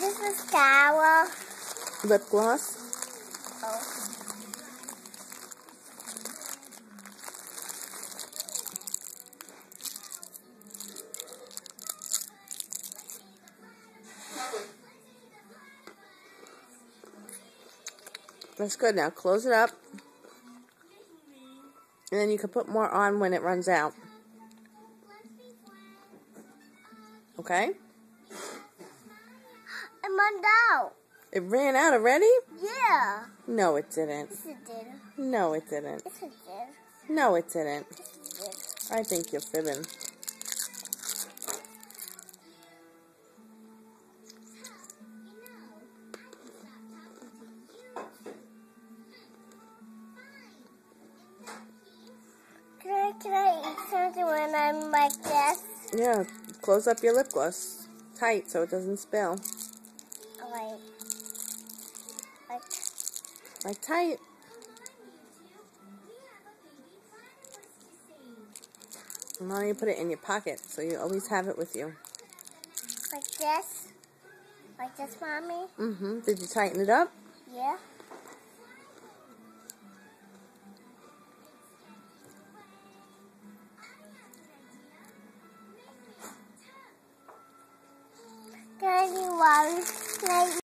This is Scour. Lip gloss. Oh. That's good. Now close it up. And then you can put more on when it runs out. Okay? It ran out. It ran out already? Yeah. No, it didn't. Yes, it did. No, it didn't. Yes, it did. No, it didn't. Yes, it did. I think you're fibbing. Can I eat something when I'm like this? Yeah, close up your lip gloss tight so it doesn't spill. Oh, Like tight. And now you put it in your pocket so you always have it with you. like this? Like this, Mommy? Mm-hmm. Did you tighten it up? Yeah. Can I do one? Can I